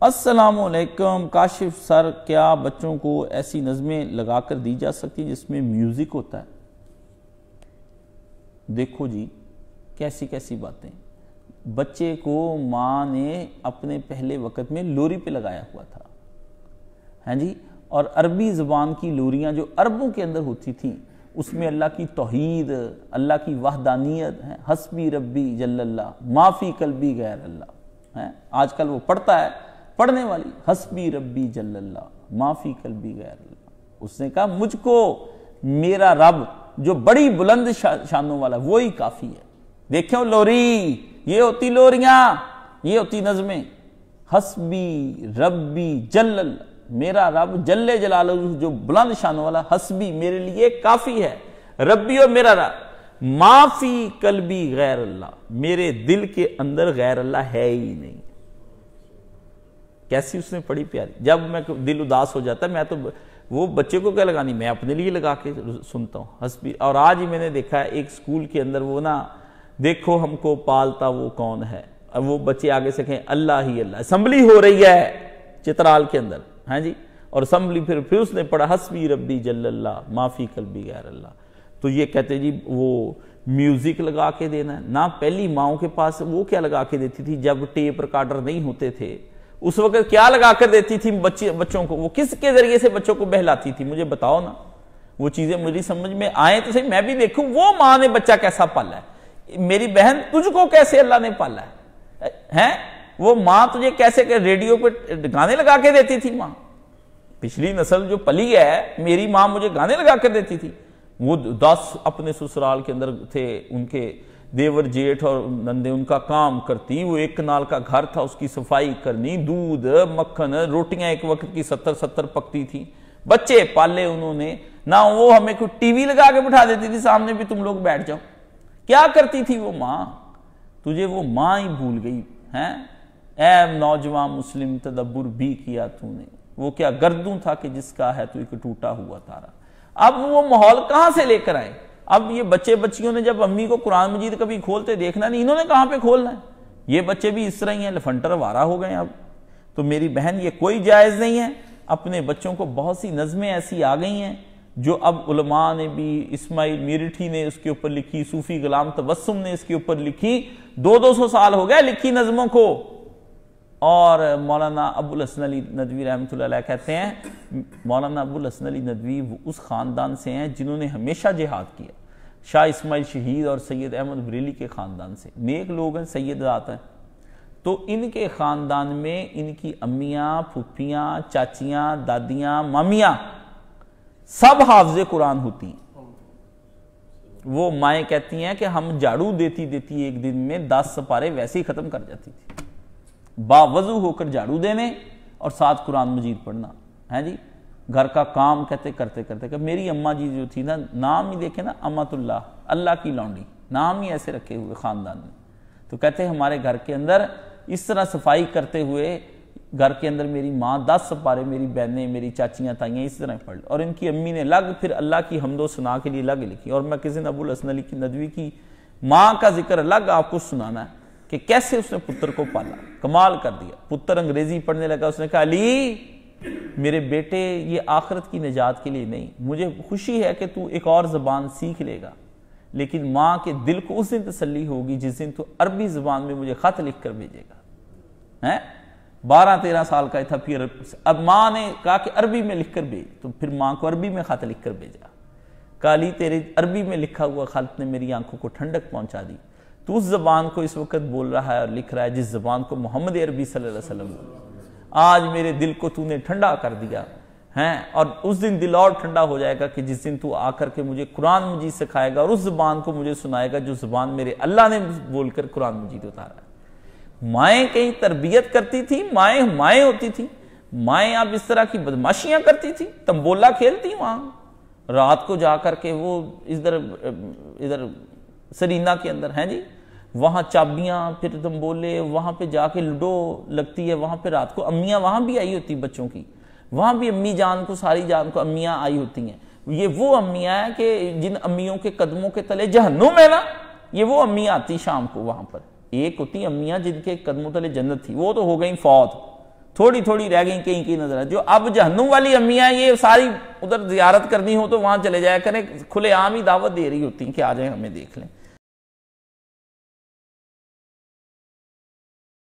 السلام علیکم کاشف سر، کیا بچوں کو ایسی نظمیں لگا کر دی جا سکتی جس میں میوزک ہوتا ہے؟ دیکھو جی کیسی کیسی باتیں. بچے کو ماں نے اپنے پہلے وقت میں لوری پہ لگایا ہوا تھا، ہاں جی، اور عربی زبان کی لوریاں جو عربوں کے اندر ہوتی تھیں اس میں اللہ کی توحید، اللہ کی وحدانیت ہے. حسبی ربی جل اللہ ما فی قلبی غیر اللہ ہے. آج کل وہ پڑھتا ہے پڑھنے والی حسبی ربی جل اللہ ما فی قلبی غیر اللہ. اس نے کہا مجھ کو میرا رب جو بڑی بلند شانوں والا وہی کافی ہے. دیکھو لوری، یہ ہوتی لوریاں، یہ ہوتی نظمیں. حسبی ربی جل اللہ، میرا رب جل جلالہ جو بلند شانوں والا، حسبی میرے لیے کافی ہے، ربی اور میرا رب، ما فی قلبی غیر اللہ، میرے دل کے اندر غیر اللہ ہے ہی نہیں. کیسی اس نے پڑھی پیاری. جب میں دل اداس ہو جاتا ہے میں تو وہ بچے کو کیا لگانی، میں اپنے لیے لگا کے سنتا ہوں حسبی. اور آج ہی میں نے دیکھا ہے ایک سکول کے اندر وہ نا دیکھو ہم کو پالتا وہ کون ہے، اب وہ بچے آگے سے کہیں اللہ ہی اللہ. اسمبلی ہو رہی ہے چترال کے اندر، ہاں جی، اور اسمبلی پھر اس نے پڑھا حسبی ربی جل اللہ ما فی قلبی غیر اللہ. تو یہ کہتے جی وہ میوزک لگا کے دینا ہے نا. پہلی ماؤں کے پاس وہ کیا لگا کے دیتی تھی جب ٹیپ ریکارڈر نہیں ہوتے تھے، اس وقت کیا لگا کر دیتی تھی بچوں کو، وہ کس کے ذریعے سے بچوں کو بہلاتی تھی؟ مجھے بتاؤ نا. وہ چیزیں مجھے سمجھ میں آئیں تو صحیح، میں بھی دیکھوں وہ ماں نے بچہ کیسا پالا ہے. میری بہن تجھ کو کیسے اللہ نے پالا ہے، وہ ماں تجھے کیسے کہ ریڈیو پہ گانے لگا کے دیتی تھی. ماں پچھلی نسل جو پلی ہے، میری ماں مجھے گانے لگا کر دیتی تھی. وہ 10 اپنے سسرال کے اندر تھے، ان کے دیور جیٹھ اور نندے ان کا کام کرتی، وہ ایک کنال کا گھر تھا اس کی صفائی کرنی، دودھ مکھن روٹیاں ایک وقت کی 70 پکتی تھی. بچے پالے انہوں نے نہ. وہ ہمیں کوئی ٹی وی لگا کے بٹھا دیتی تھی سامنے بھی تم لوگ بیٹھ جاؤ. کیا کرتی تھی وہ ماں؟ تجھے وہ ماں ہی بھول گئی ہیں. اے نوجوان مسلم تدبر بھی کیا تو نے، وہ کیا گردوں تھا کہ جس کا ہے تو ایک ٹوٹا ہوا تارا. اب وہ ماحول کہاں سے لے کر آئے؟ اب یہ بچے بچیوں نے جب امی کو قرآن مجید کبھی کھولتے دیکھنا نہیں، انہوں نے کہاں پہ کھولنا ہے؟ یہ بچے بھی اس طرح ہی ہیں، لفنٹر وارا ہو گئے اب. تو میری بہن یہ کوئی جائز نہیں ہے. اپنے بچوں کو بہت سی نظمیں ایسی آ گئی ہیں جو اب علماء نے بھی، اسماعیل میرٹھی نے اس کے اوپر لکھی، صوفی غلام تبسم نے اس کے اوپر لکھی، 200 سال ہو گئے لکھی نظموں کو. اور مولانا ابو الحسن علی ندوی رحمۃ اللہ علیہ کہتے ہیں، مولانا ابو الحسن علی ندوی اس خاندان سے ہیں جنہوں نے ہمیشہ جہاد کیا. شاہ اسماعیل شہید اور سید احمد بریلی کے خاندان سے، نیک لوگ ہیں، سید ذات ہیں. تو ان کے خاندان میں ان کی امیاں، پھوپھیاں، چاچیاں، دادیاں، مامیاں سب حافظ قرآن ہوتی ہیں. وہ مائیں کہتی ہیں کہ ہم جھاڑو دیتی دیتی ایک دن میں 10 سپارے ویسے ہی ختم کر جاتی تھی. باوضو ہو کر جھاڑو دینے اور ساتھ قرآن مجید پڑھنا، ہے جی. گھر کا کام کہتے کرتے کرتے کہ میری اماں جی جو تھی نا، نام ہی دیکھیں نا، امت اللہ، اللہ کی لونڈی، نام ہی ایسے رکھے ہوئے خاندان میں. تو کہتے ہیں ہمارے گھر کے اندر اس طرح صفائی کرتے ہوئے گھر کے اندر میری ماں 10 سپارے، میری بہنیں، میری چاچیاں تائیاں اس طرح پڑھ لی، اور ان کی امی نے الگ پھر اللہ کی حمد و ثنا کے لیے الگ لکھی. اور میں کسی نے ابو الحسن علی کی ندوی کی ماں کا ذکر الگ آپ کو سنانا ہے کہ کیسے اس نے پتر کو پالا، کمال کر دیا. پتر انگریزی پڑھنے لگا، اس نے کہا علی میرے بیٹے یہ آخرت کی نجات کے لیے نہیں، مجھے خوشی ہے کہ تو ایک اور زبان سیکھ لے گا، لیکن ماں کے دل کو اس دن تسلی ہوگی جس دن تو عربی زبان میں مجھے خط لکھ کر بھیجے گا. 12-13 سال کا تھا. پھر اب ماں نے کہا کہ عربی میں لکھ کر بھیج، تو پھر ماں کو عربی میں خط لکھ کر بھیجا. کہا علی تیرے عربی میں لکھا ہوا خط نے میری آنکھوں کو ٹھنڈک پہنچا دی. تو اس زبان کو اس وقت بول رہا ہے اور لکھ رہا ہے جس زبان کو محمد عربی صلی اللہ علیہ وسلم. آج میرے دل کو تو نے ٹھنڈا کر دیا ہے، اور اس دن دل اور ٹھنڈا ہو جائے گا کہ جس دن تو آ کر کے مجھے قرآن مجید سکھائے گا اور اس زبان کو مجھے سنائے گا جو زبان میرے اللہ نے بول کر قرآن مجید اتارا ہے. مائیں کہیں تربیت کرتی تھی، مائیں ہوتی تھی. مائیں اب اس طرح کی بدماشیاں کرتی تھی، تمبولا کھیلتی وہاں رات کو جا کر کے، وہ ادھر سرینا کے اندر ہیں جی، وہاں چابیاں، پھر تمبولے، وہاں پہ جا کے لڈو لگتی ہے. وہاں پہ رات کو امیاں وہاں بھی آئی ہوتی بچوں کی، وہاں بھی امی جان کو، ساری جان کو امیاں آئی ہوتی ہیں. یہ وہ امیاں ہیں کہ جن امیوں کے قدموں کے تلے جہنم ہے نا، یہ وہ امیاں آتی شام کو وہاں پر. ایک ہوتی امیاں جن کے قدموں تلے جنت تھی، وہ تو ہو گئیں فوت. تھوڑی تھوڑی رہ گئی کہیں نظر. جو اب جہنم والی امیاں یہ ساری ادھر زیارت کرنی ہو تو وہاں چلے جایا کریں, کھلے عام ہی دعوت دے رہی ہوتی ہیں کہ آ جائیں ہمیں دیکھ لیں.